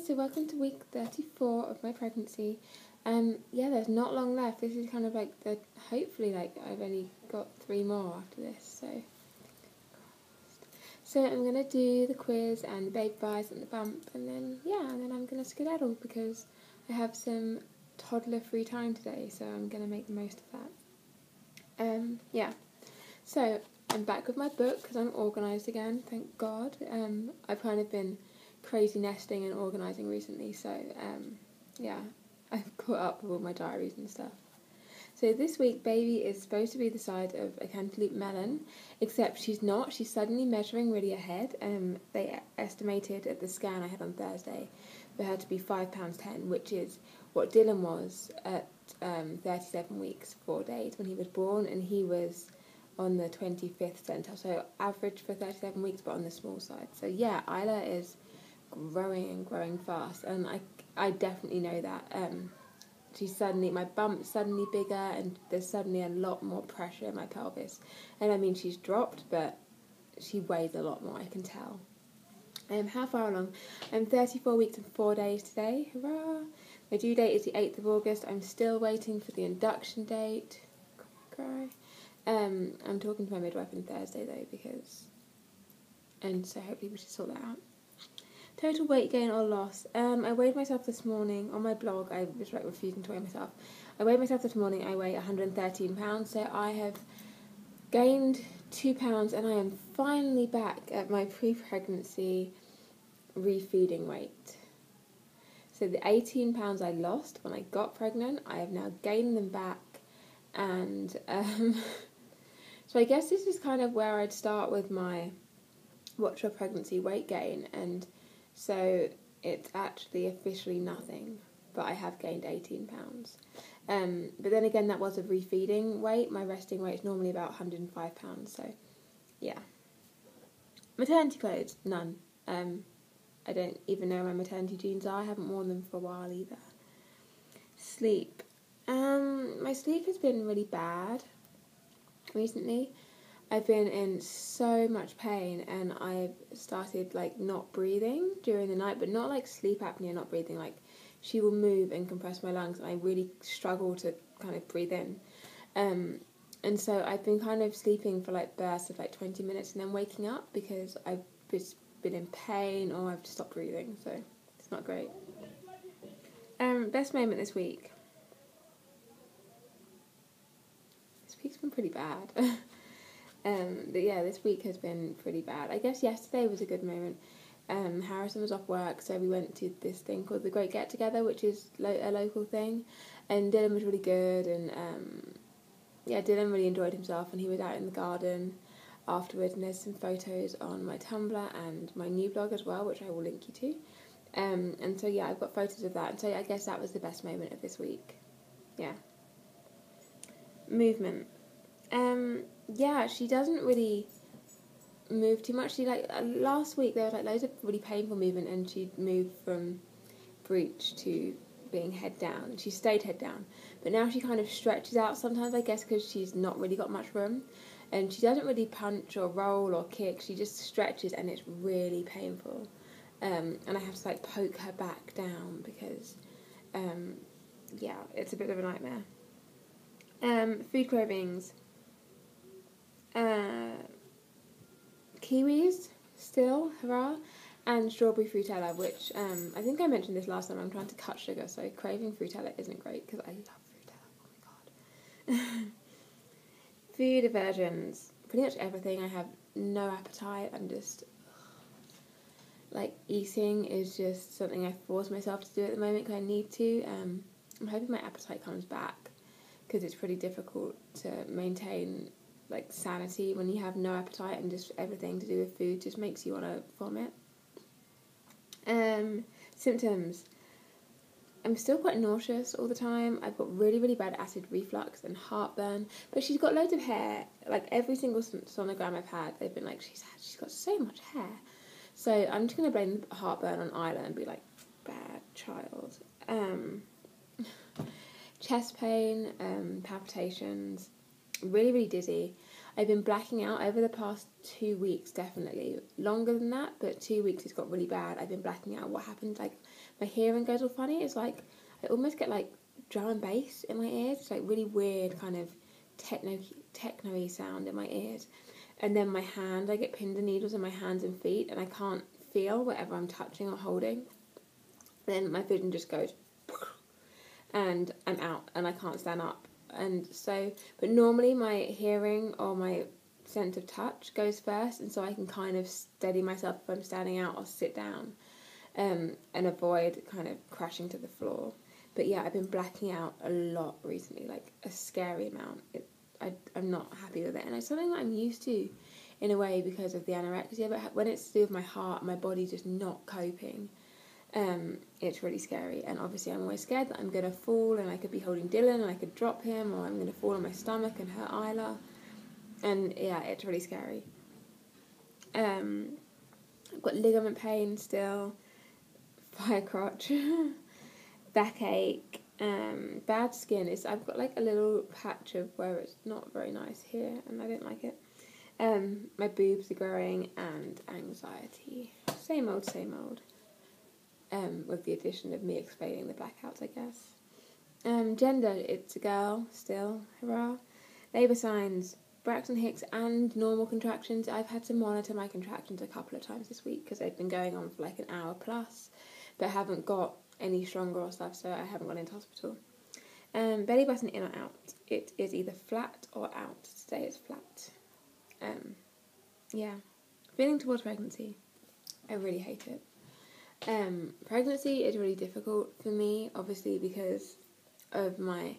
so welcome to week 34 of my pregnancy. Yeah, there's not long left. This is kind of like hopefully I've only got 3 more after this, so I'm going to do the quiz and the baby bars and the bump, and then I'm going to skedaddle because I have some toddler free time today, so I'm going to make the most of that. So I'm back with my book because I'm organised again, thank God. I've kind of been crazy nesting and organising recently, so I've caught up with all my diaries and stuff. So this week, baby is supposed to be the size of a cantaloupe melon, except she's not. She's suddenly measuring really ahead. They estimated at the scan I had on Thursday for her to be £5.10, which is what Dylan was at 37 weeks, 4 days when he was born, and he was on the 25th centile, so average for 37 weeks, but on the small side. So yeah, Isla is growing and growing fast, and I definitely know that. My bump's suddenly bigger, and there's suddenly a lot more pressure in my pelvis. And I mean, she's dropped, but she weighs a lot more, I can tell. How far along? I'm 34 weeks and 4 days today. Hurrah! My due date is the 8th of August. I'm still waiting for the induction date. Cry. I'm talking to my midwife on Thursday though, and so hopefully we should sort that out. Total weight gain or loss. I weighed myself this morning on my blog. I was refusing to weigh myself. I weighed myself this morning. I weigh 113 pounds, so I have gained 2 pounds, and I am finally back at my pre-pregnancy refeeding weight. So the 18 pounds I lost when I got pregnant, I have now gained them back, and so I guess this is kind of where I'd start with my watch your pregnancy weight gain, and so it's actually officially nothing, but I have gained 18 pounds. But then again, that was a refeeding weight. My resting weight is normally about 105 pounds, so yeah. Maternity clothes, none. I don't even know where my maternity jeans are. I haven't worn them for a while either. Sleep. My sleep has been really bad recently. I've been in so much pain, and I've started not breathing during the night, but not sleep apnea, not breathing. She will move and compress my lungs, and I really struggle to kind of breathe in. And so I've been kind of sleeping for bursts of 20 minutes and then waking up because I've just been in pain or I've just stopped breathing, so it's not great. Best moment this week. This week's been pretty bad. But yeah, this week has been pretty bad. I guess yesterday was a good moment. Harrison was off work, so we went to this thing called the Great Get Together, which is a local thing, and Dylan was really good, and Dylan really enjoyed himself, and he was out in the garden afterwards, and there's some photos on my Tumblr and my new blog as well, which I will link you to. And so yeah, I've got photos of that, and so I guess that was the best moment of this week. Yeah. Movement. She doesn't really move too much. She last week there was loads of really painful movement, and she'd moved from breech to being head down. She stayed head down, but now she kind of stretches out sometimes, I guess because she's not really got much room, and she doesn't really punch or roll or kick. She just stretches, and it's really painful. And I have to poke her back down because it's a bit of a nightmare. Food cravings. Kiwis, still, hurrah, and strawberry Fruitella, which I think I mentioned this last time. I'm trying to cut sugar, so craving Fruitella isn't great because I love Fruitella. Oh my god. Food aversions. Pretty much everything. I have no appetite. I'm just eating is just something I force myself to do at the moment because I need to. I'm hoping my appetite comes back because it's pretty difficult to maintain sanity when you have no appetite, and just everything to do with food just makes you want to vomit. Symptoms. I'm still quite nauseous all the time. I've got really, really bad acid reflux and heartburn, but she's got loads of hair. Every single sonogram I've had, they've been she's got so much hair. So I'm just going to blame the heartburn on Isla and be bad child. Chest pain, palpitations, really, really dizzy. I've been blacking out over the past 2 weeks, definitely. Longer than that, but 2 weeks it's got really bad. I've been blacking out. What happens, like, my hearing goes all funny. It's like, I almost get, like, drum and bass in my ears. It's, like, really weird kind of techno-y sound in my ears. And then my hand, I get pins and needles in my hands and feet, and I can't feel whatever I'm touching or holding. Then my vision just goes, and I'm out, and I can't stand up. And so, but normally my hearing or my sense of touch goes first, and so I can kind of steady myself if I'm standing out or sit down, and avoid kind of crashing to the floor. But yeah, I've been blacking out a lot recently, like a scary amount. I'm not happy with it, and it's something that I'm used to in a way because of the anorexia, but when it's to do with my heart, my body's just not coping. It's really scary, and obviously I'm always scared that I'm going to fall, and I could be holding Dylan and I could drop him, or I'm going to fall on my stomach and hurt Isla, and yeah, it's really scary. I've got ligament pain still, fire crotch, backache, bad skin. I've got like a little patch of where it's not very nice here, and I don't like it. My boobs are growing, and anxiety. Same old, same old. With the addition of me explaining the blackouts, I guess. Gender, it's a girl still, hurrah. Labour signs, Braxton Hicks and normal contractions. I've had to monitor my contractions a couple of times this week because they've been going on for like an hour plus, but haven't got any stronger or stuff, so I haven't gone into hospital. Belly button in or out. It is either flat or out. Today it's flat. Yeah. Feeling towards pregnancy. I really hate it. Pregnancy is really difficult for me, obviously, because of my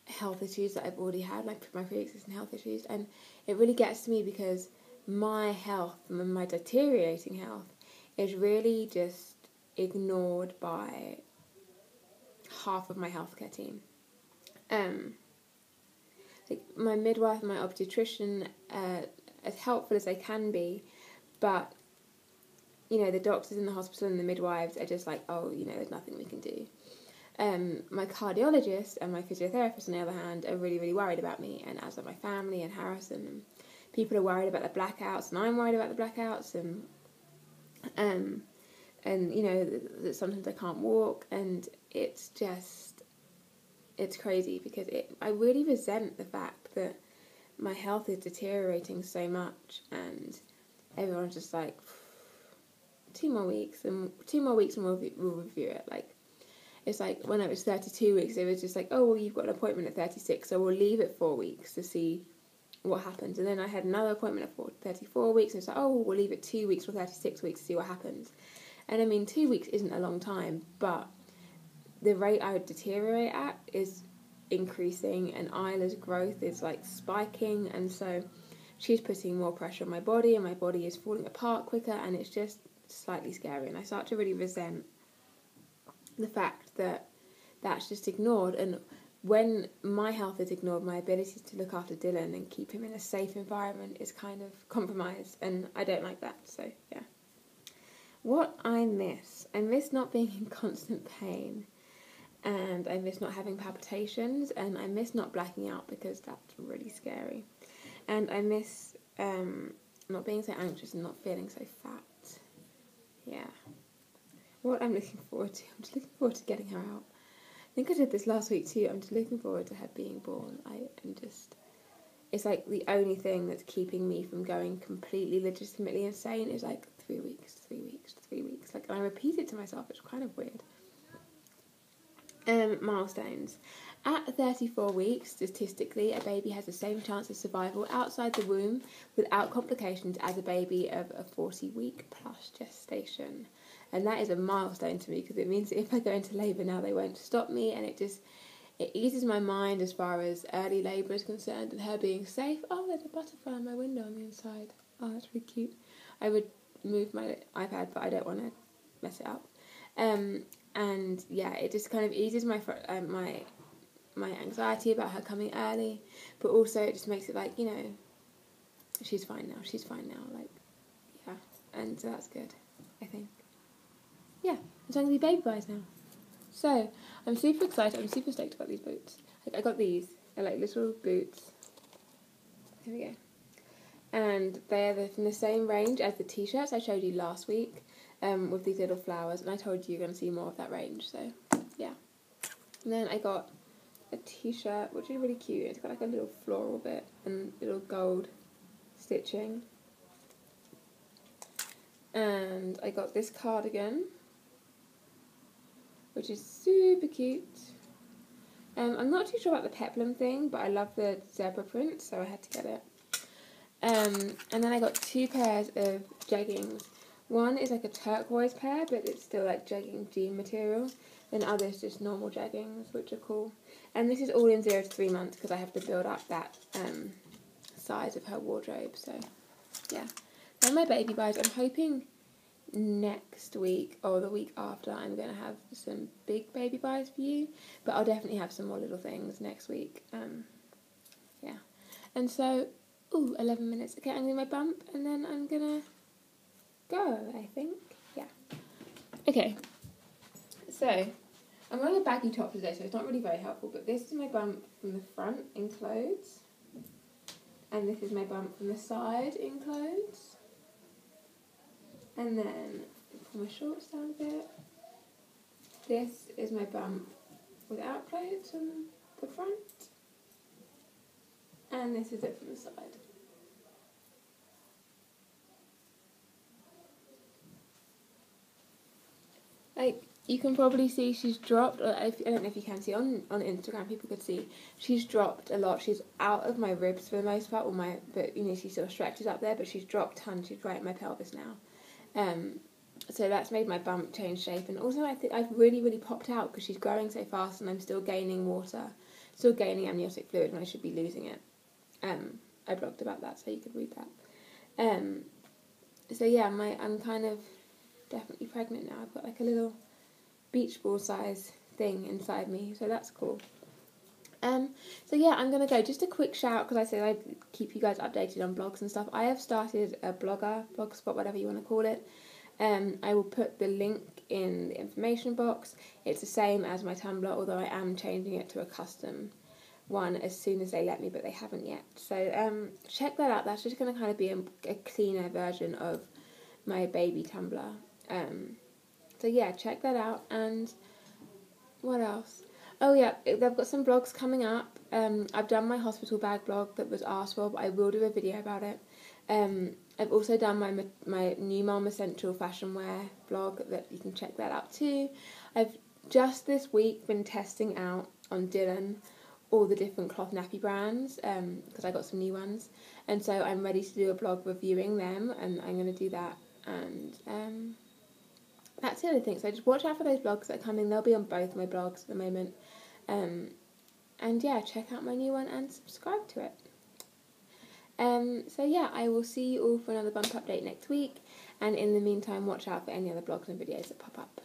health issues that I've already had, like my pre-existing health issues, and it really gets to me because my health, my deteriorating health, is really just ignored by half of my healthcare team. Like my midwife and my obstetrician, as helpful as they can be, but you know, the doctors in the hospital and the midwives are just like, oh, you know, there's nothing we can do. My cardiologist and my physiotherapist, on the other hand, are really, really worried about me, and as are my family and Harrison. And people are worried about the blackouts, and I'm worried about the blackouts, and you know, that sometimes I can't walk, and it's crazy because I really resent the fact that my health is deteriorating so much, and everyone's just like, 2 more weeks and we'll review it. Like, it's like when I was 32 weeks, it was just like, oh, well, you've got an appointment at 36, so we'll leave it 4 weeks to see what happens. And then I had another appointment at 34 weeks, and it's like, oh, we'll leave it 2 weeks or 36 weeks to see what happens. And I mean, 2 weeks isn't a long time, but the rate I would deteriorate at is increasing, and Isla's growth is like spiking, and so she's putting more pressure on my body, and my body is falling apart quicker, and it's just slightly scary, and I start to really resent the fact that that's just ignored. And when my health is ignored, my ability to look after Dylan and keep him in a safe environment is kind of compromised, and I don't like that. So yeah. What I miss not being in constant pain, and I miss not having palpitations, and I miss not blacking out because that's really scary, and I miss not being so anxious and not feeling so fat. Yeah. What I'm looking forward to, I'm just looking forward to getting her out. I think I did this last week too. I'm just looking forward to her being born. It's like the only thing that's keeping me from going completely legitimately insane is like 3 weeks. Like, and I repeat it to myself, it's kind of weird. Milestones. At 34 weeks, statistically, a baby has the same chance of survival outside the womb without complications as a baby of a 40-week plus gestation. And that is a milestone to me because it means that if I go into labour now, they won't stop me, and it eases my mind as far as early labour is concerned and her being safe. Oh, there's a butterfly on my window on the inside. Oh, that's really cute. I would move my iPad, but I don't want to mess it up. And yeah, it just kind of eases my anxiety about her coming early, but also it just makes it like, you know, she's fine now, like, yeah, and so that's good, I think. Yeah, I'm starting to be baby buys now. So, I'm super excited, I'm super stoked about these boots. Like, I got these, they're like little boots. Here we go. and they're from the same range as the t-shirts I showed you last week, with these little flowers, and I told you you're going to see more of that range, so yeah. And then I got a t-shirt, which is really cute. It's got like a little floral bit and little gold stitching. And I got this cardigan, which is super cute. I'm not too sure about the peplum thing, but I love the zebra print, so I had to get it. And then I got 2 pairs of jeggings. One is like a turquoise pair, but it's still like jegging jean material. Then others just normal jeggings, which are cool. And this is all in 0 to 3 months because I have to build up that size of her wardrobe. So yeah, then my baby buys. I'm hoping next week or the week after I'm going to have some big baby buys for you, but I'll definitely have some more little things next week. Yeah, and so 11 minutes. Okay, I'm going to my bump and then I'm going to go, I think. Yeah. Okay, so I'm wearing a baggy top today, so it's not really very helpful, but this is my bump from the front in clothes, and this is my bump from the side in clothes, and then pull my shorts down a bit. This is my bump without clothes from the front, and this is it from the side. Like, you can probably see she's dropped, or I don't know if you can see, on Instagram people could see, she's dropped a lot. She's out of my ribs for the most part, but you know, she sort of stretches up there, but she's dropped tons. She's right at my pelvis now. So that's made my bump change shape, and also I think I've really, really popped out because she's growing so fast and I'm still gaining water, still gaining amniotic fluid when I should be losing it. I blogged about that, so you could read that. So yeah, I'm kind of definitely pregnant now. I've got like a little beach ball size thing inside me, so that's cool. So yeah, I'm gonna go. Just a quick shout, because I said I'd keep you guys updated on blogs and stuff. I have started a blogspot, whatever you want to call it. I will put the link in the information box. It's the same as my Tumblr, although I am changing it to a custom one as soon as they let me, but they haven't yet. So check that out. That's just going to kind of be a cleaner version of my baby Tumblr. So yeah, check that out. And what else? Oh yeah, they've got some blogs coming up. I've done my hospital bag blog that was asked for, but I will do a video about it. I've also done my new Mum Essential fashion wear blog, that you can check that out too. I've just this week been testing out on Dylan all the different cloth nappy brands, because I got some new ones, and so I'm ready to do a blog reviewing them, and I'm going to do that. And that's the other thing. So just watch out for those blogs that are coming. They'll be on both my blogs at the moment. And yeah, check out my new one and subscribe to it. So yeah, I will see you all for another bump update next week, and in the meantime watch out for any other blogs and videos that pop up.